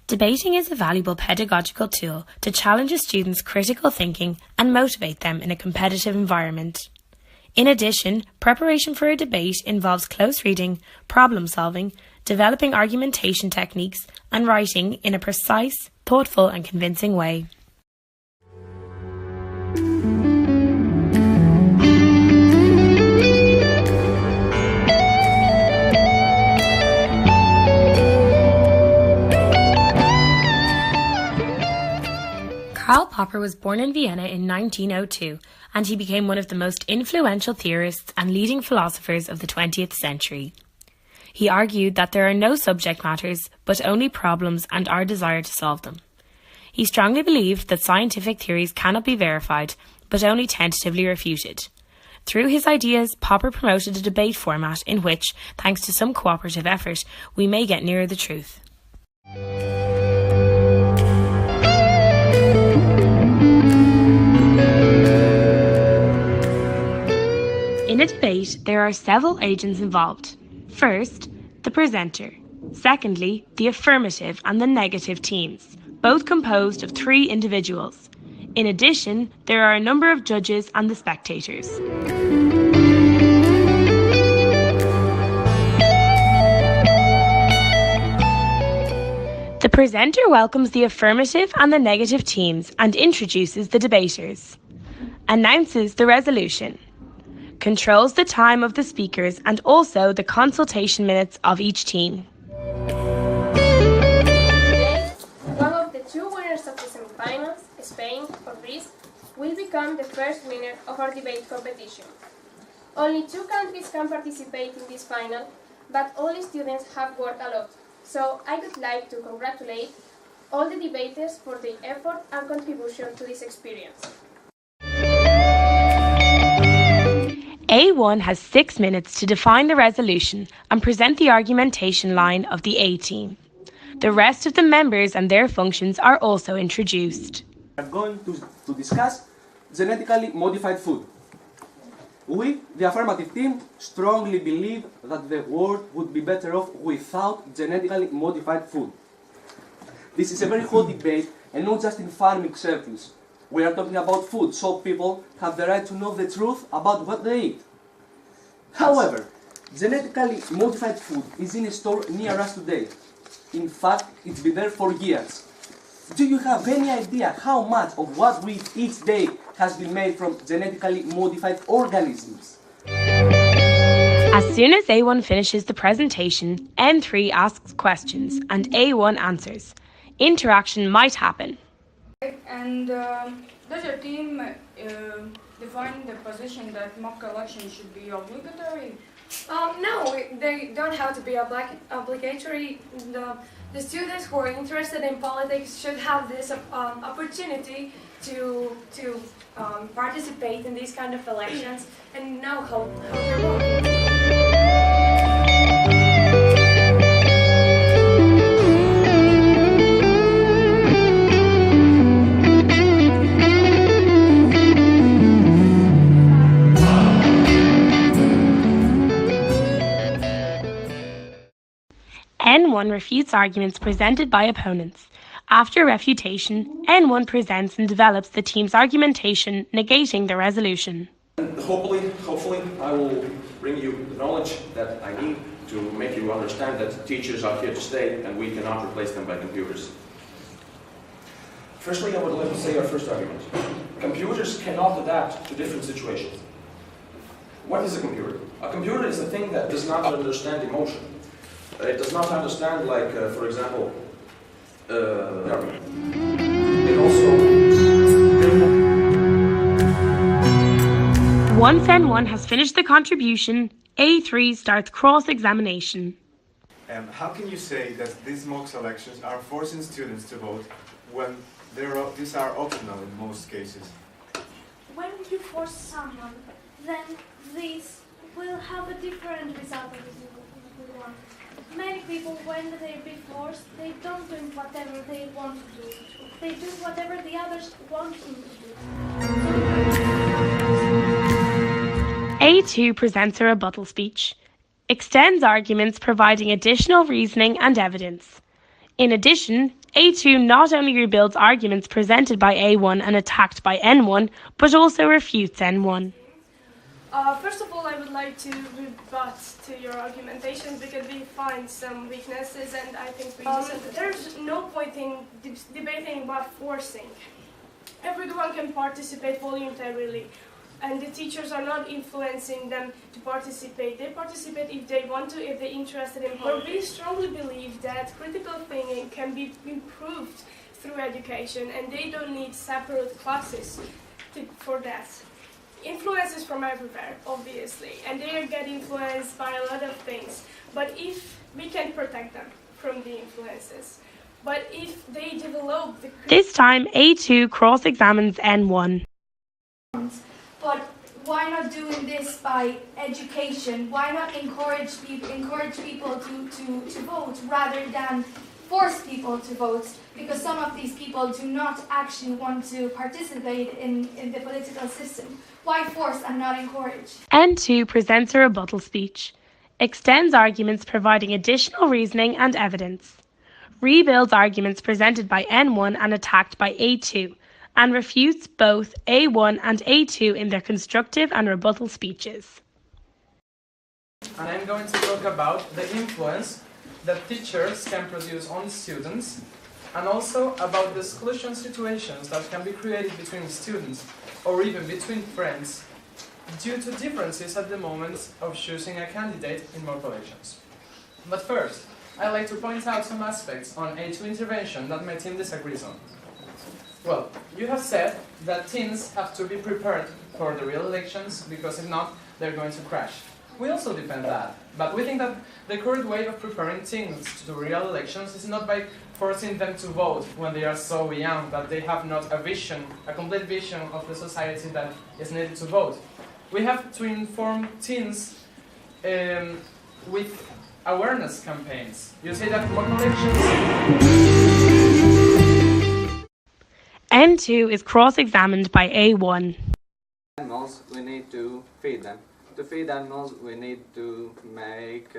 Debating is a valuable pedagogical tool to challenge a student's critical thinking and motivate them in a competitive environment. In addition, preparation for a debate involves close reading, problem solving, developing argumentation techniques, and writing in a precise, thoughtful, and convincing way. Karl Popper was born in Vienna in 1902, and he became one of the most influential theorists and leading philosophers of the 20th century. He argued that there are no subject matters, but only problems and our desire to solve them. He strongly believed that scientific theories cannot be verified, but only tentatively refuted. Through his ideas, Popper promoted a debate format in which, thanks to some cooperative effort, we may get nearer the truth. In a debate, there are several agents involved. First, the presenter. Secondly, the affirmative and the negative teams, both composed of 3 individuals. In addition, there are a number of judges and the spectators. The presenter welcomes the affirmative and the negative teams and introduces the debaters. Announces the resolution. Controls the time of the speakers and also the consultation minutes of each team. Today, one of the 2 winners of the semifinals, Spain or Greece, will become the first winner of our debate competition. Only 2 countries can participate in this final, but all students have worked a lot, so I would like to congratulate all the debaters for their effort and contribution to this experience. A1 has 6 minutes to define the resolution and present the argumentation line of the A team. The rest of the members and their functions are also introduced. We are going to discuss genetically modified food. We, the affirmative team, strongly believe that the world would be better off without genetically modified food. This is a very hot debate, and not just in farming circles. We are talking about food, so people have the right to know the truth about what they eat. However, genetically modified food is in a store near us today. In fact, it's been there for years. Do you have any idea how much of what we eat each day has been made from genetically modified organisms? As soon as A1 finishes the presentation, N3 asks questions and A1 answers. Interaction might happen. And does your team define the position that mock elections should be obligatory? No, they don't have to be obligatory. The students who are interested in politics should have this opportunity to participate in these kind of elections and know how they're voting. N1 refutes arguments presented by opponents. After refutation, N1 presents and develops the team's argumentation, negating the resolution. Hopefully, I will bring you the knowledge that I need to make you understand that teachers are here to stay and we cannot replace them by computers. Firstly, I would like to say our first argument. Computers cannot adapt to different situations. What is a computer? A computer is a thing that does not understand emotion. It does not understand, like, for example, it also... Once N1 has finished the contribution, A3 starts cross-examination. How can you say that these mock selections are forcing students to vote when these are optional in most cases? When you force someone, then this will have a different result than you want. Many people, when they be forced, they don't do whatever they want to do. They do whatever the others want them to do. A2 presents a rebuttal speech, extends arguments providing additional reasoning and evidence, In addition, A2 not only rebuilds arguments presented by A1 and attacked by N1, but also refutes N1. First of all, I would like to rebut to your argumentation because we find some weaknesses, and I think there's no point in debating about forcing. Everyone can participate voluntarily, and the teachers are not influencing them to participate. They participate if they want to, if they're interested in. But we strongly believe that critical thinking can be improved through education, and they don't need separate classes for that. Influence is from everywhere, obviously, and they get influenced by a lot of things. But if we can protect them from the influences, but if they develop the... This time, A2 cross-examines N1. But why not doing this by education? Why not encourage people to vote rather than force people to vote? Because some of these people do not actually want to participate in the political system. Why force and not encourage? N2 presents a rebuttal speech, extends arguments providing additional reasoning and evidence, rebuilds arguments presented by N1 and attacked by A2, and refutes both A1 and A2 in their constructive and rebuttal speeches. And I'm going to talk about the influence that teachers can produce on students, and also about the exclusion situations that can be created between students or even between friends due to differences at the moment of choosing a candidate in mock elections. But first, I'd like to point out some aspects on A2 intervention that my team disagrees on. Well, you have said that teens have to be prepared for the real elections because if not, they're going to crash. We also defend that, but we think that the correct way of preparing teens to real elections is not by forcing them to vote when they are so young that they have not a complete vision of the society that is needed to vote. We have to inform teens with awareness campaigns. You say that mock elections... N2 is cross-examined by A1. Animals, we need to feed them. To feed animals, we need to make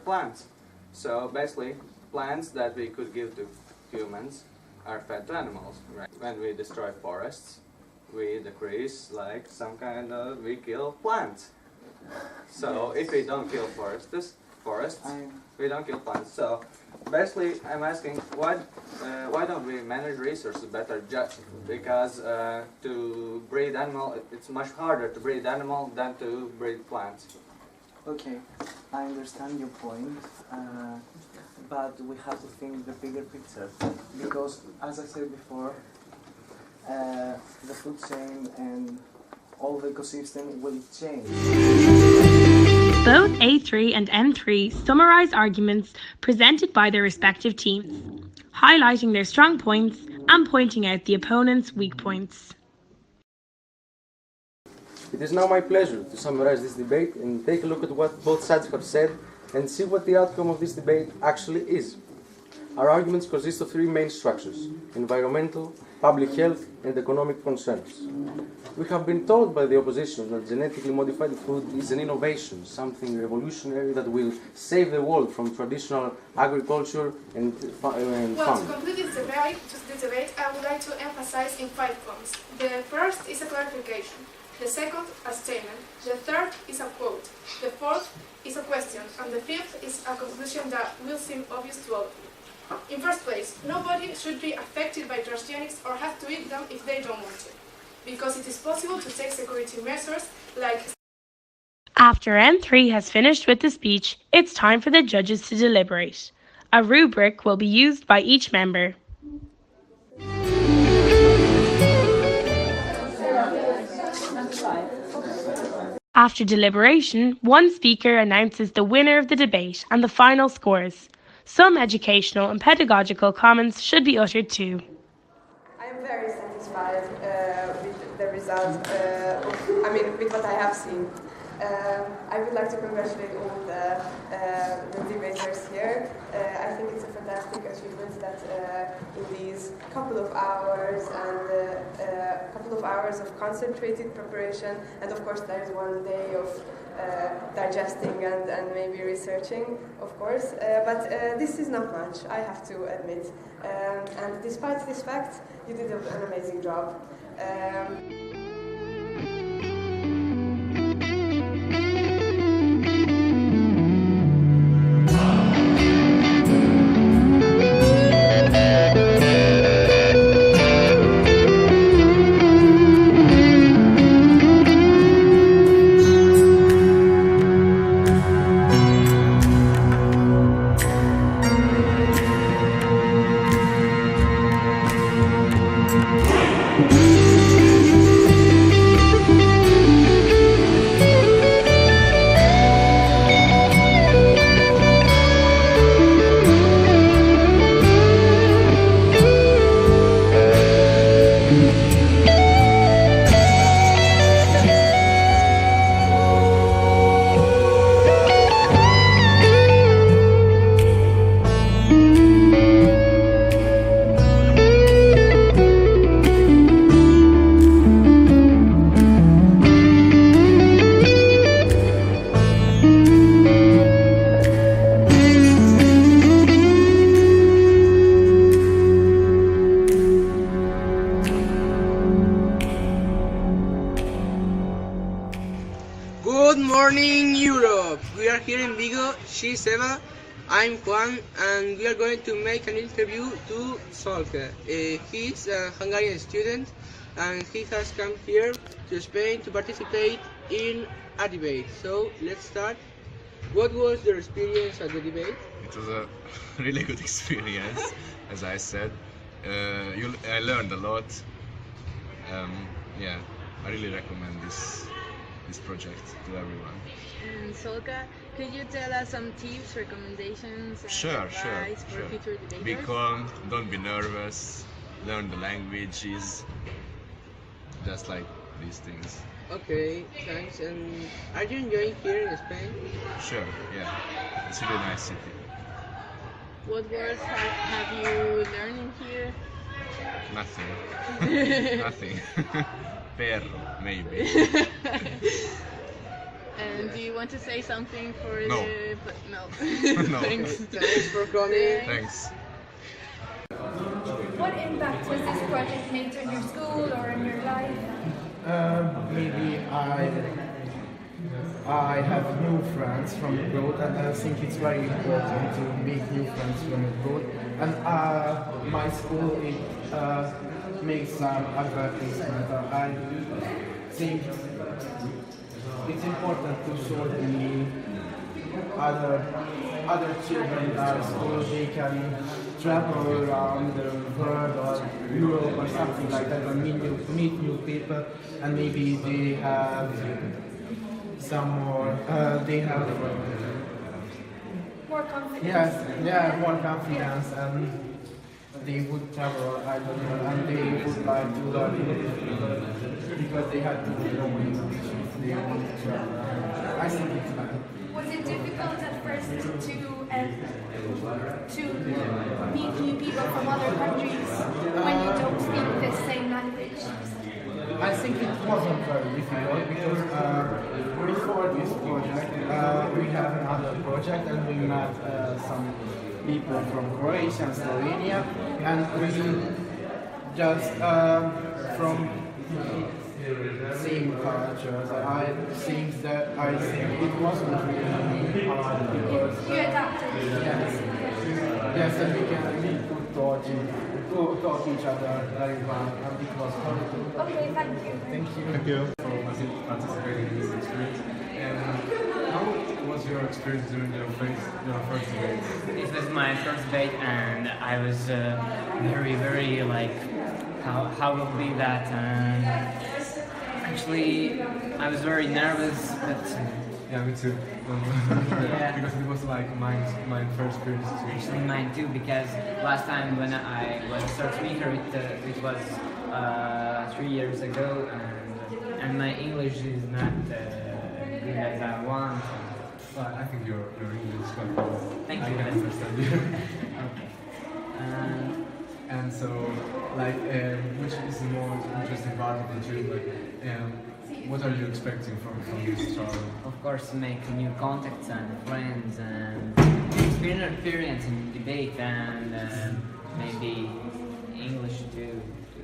plants. So basically, plants that we could give to humans are fed to animals. Right? When we destroy forests, we decrease we kill plants. So if we don't kill forests, we don't kill plants. So basically, I'm asking why don't we manage resources better? Just because to breed animal, it's much harder to breed animal than to breed plants. Okay, I understand your point, but we have to think the bigger picture because, as I said before, the food chain and all the ecosystem will change. Both A3 and N3 summarize arguments presented by their respective teams, highlighting their strong points and pointing out the opponent's weak points. It is now my pleasure to summarize this debate and take a look at what both sides have said and see what the outcome of this debate actually is. Our arguments consist of three main structures: environmental, public health, and economic concerns. We have been told by the opposition that genetically modified food is an innovation, something revolutionary that will save the world from traditional agriculture and farming. Well, to complete this debate, I would like to emphasize in 5 points. The first is a clarification. The second, a statement. The third is a quote. The fourth is a question. And the fifth is a conclusion that will seem obvious to all. In first place, nobody should be affected by transgenics or have to eat them if they don't want to, because it is possible to take security measures like... After N3 has finished with the speech, it's time for the judges to deliberate. A rubric will be used by each member. After deliberation, one speaker announces the winner of the debate and the final scores. Some educational and pedagogical comments should be uttered too. I am very satisfied with the result, with what I have seen. I would like to congratulate all the debaters here. I think it's a fantastic achievement that in these couple of hours and couple of hours of concentrated preparation, and of course there is one day of digesting and maybe researching, of course, but this is not much, I have to admit. And despite this fact, you did an amazing job. Good morning, Europe! We are here in Vigo. She's Eva, I'm Juan, and we are going to make an interview to Solke. He's a Hungarian student, and he has come here to Spain to participate in a debate. So, let's start. What was your experience at the debate? It was a really good experience, as I said. I learned a lot. Yeah, I really recommend this project to everyone. And Solka, could you tell us some tips, recommendations, and Sure. for future debaters? Be calm, don't be nervous, learn the languages, just like these things. Okay, thanks. And are you enjoying here in Spain? Sure, yeah, it's a really nice city. What words have you learned in here? Nothing. Nothing. Perro, maybe. And do you want to say something for No. No. No. Thanks for coming. Thanks. What impact has this project made on your school or in your life? Maybe I have new friends from abroad, and I think it's very important to make new friends from abroad. And my school makes some advertisement. I think it's important to show the other children in our school they can travel around the world or Europe or something like that and meet new people, and maybe they have some more More confidence? Yes, more confidence, and they would travel, I don't know, and they would like to learn English because they had to know English if they want to travel. I think it's fine. Was it difficult at first to meet new people from other countries when you don't speak the same language? I think it wasn't very difficult because before this project we have another project, and we met some people from Croatia and Slovenia, and we just from same cultures. I think it wasn't really hard because you adapted. Yes, and we could talk each other very well, and it was fun. Okay, thank you. Thank you. Thank you for participating in this experience. And how was your experience during your first debate? It was my first debate, and I was very like, how will be that? And actually, I was very nervous, but yeah, me too. Yeah. Because it was like my first experience too. Actually, mine too, because last time when I was a third speaker, it was 3 years ago, and my English is not good as I want. Well, I think your English is quite good. Thank you. I can understand you. Okay. So, like, which is the more interesting part of the trip? Like, what are you expecting from this travel? Of course, make new contacts and friends and experience in debate and maybe English too, to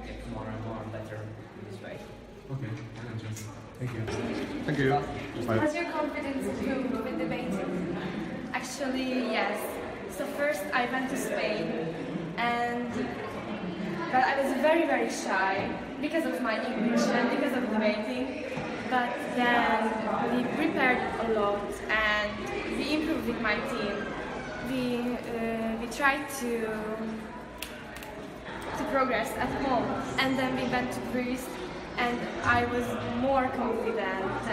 get more and more better this way. Okay, interesting. Thank you. Thank you. Has your confidence improved with debating? Actually, yes. So first I went to Spain, but I was very, very shy because of my English and because of debating. But then we prepared a lot and we improved with my team. We tried to progress at home, and then we went to Greece, and I was more confident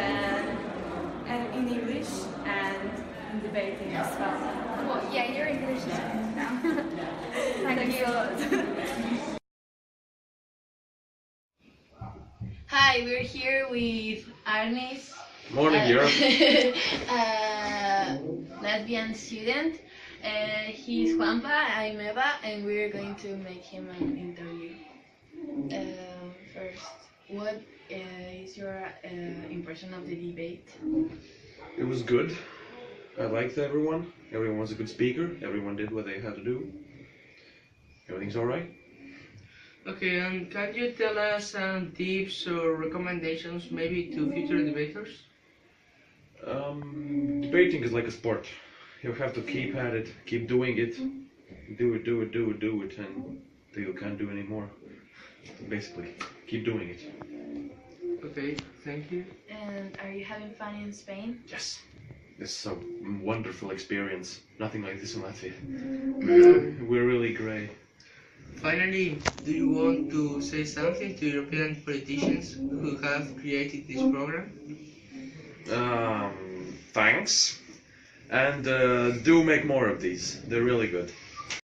in English and in debating as well. Well, yeah, your English is good now. Thank you a lot. Hi, we're here with Arnis. Morning, Europe. Lesbian student. He's Juanpa, I'm Eva, and we're going to make him an interview. First, what is your impression of the debate? It was good. I liked everyone. Everyone was a good speaker. Everyone did what they had to do. Everything's alright. Okay, and can you tell us some tips or recommendations maybe to future debaters? Debating is like a sport. You have to keep at it, keep doing it. Do it, until you can't do anymore. Basically, keep doing it. Okay, thank you. And are you having fun in Spain? Yes. This is a wonderful experience. Nothing like this in Latvia. We're really great. Finally, do you want to say something to European politicians who have created this program? Thanks. And do make more of these. They're really good.